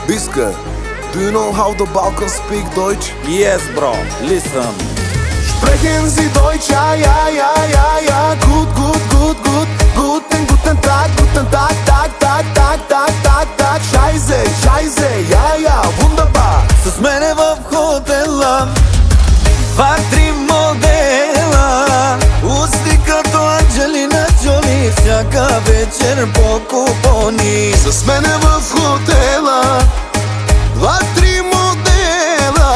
Biska, do you know how the Balkans speak Deutsch? Yes, bro, listen. Sprechen Sie Deutsch, ja, ja, ja, ja, ja. Gut, gut, gut, gut. Guten Tag, Tag, Tag, Tag, Tag, Tag, Tag. Scheiße, Scheiße, ja, ja, wunderbar. С мене в хотела, два-три модела, усти като Анджелина Джоли, всяка вечер по купони. С мене в хотела, два-три модела,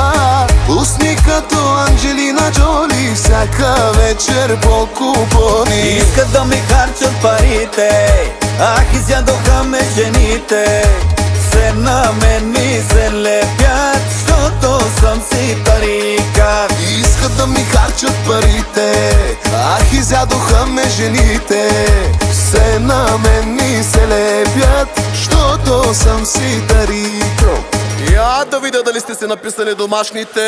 усни като Анджелина Джоли, всяка вечер по купони. Искат да ми харчат парите, ах, изядоха ме жените. Се на мен ми се лепят, защото съм си тарикат. Искат да ми харчат парите, ах, изядоха ме жените. Все на мен ми се лепят, защото съм си тарикал. Я да видя дали сте се написали домашните.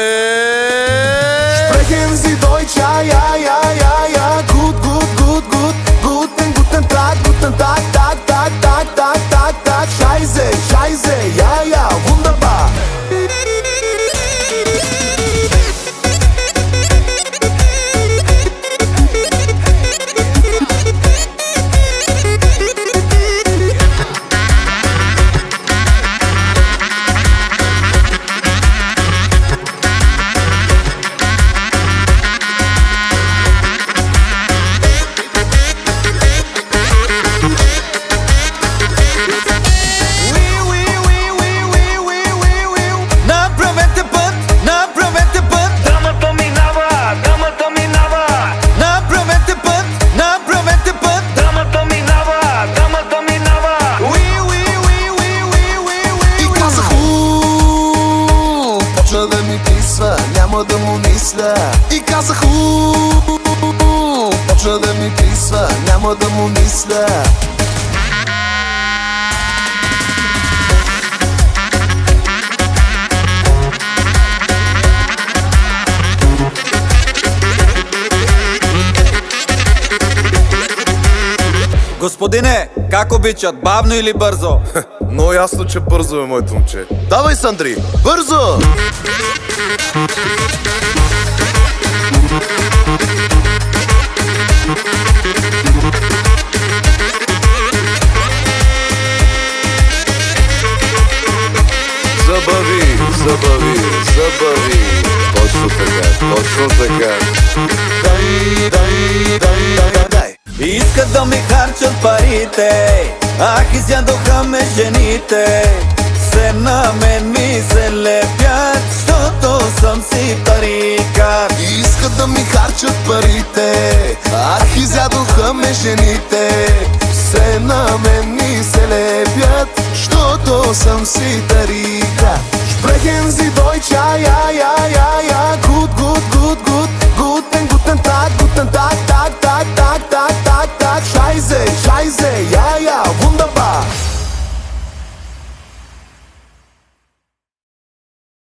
Sprechen Sie Deutsch, ja, ja, ja, ja, ja. Gut, gut, gut, gut. Guten Tag, Tag, Tag, Tag, Tag, Tag, Tag, Tag. Scheiße, Scheiße, ja, ja, wunderbar. Да ми писва, няма да му мисля. И казах почна да ми писва, няма да му мисля. Господине, как обичат, бавно или бързо? Но ясно, че бързо е, моето момче. Давай, Сандри, бързо! Забави, забави, забави. Точно така, точно така. Дай. Искат да ми харчат парите, ах, изядоха ме жените. Се на мен ми се лепят, защото съм си тарикат. Искат да ми харчат парите, ах, изядоха ме жените. Все на мен ми се лепят, защото съм си тарикат. Sprechen Sie Deutsch, ja, ja, ja, ja,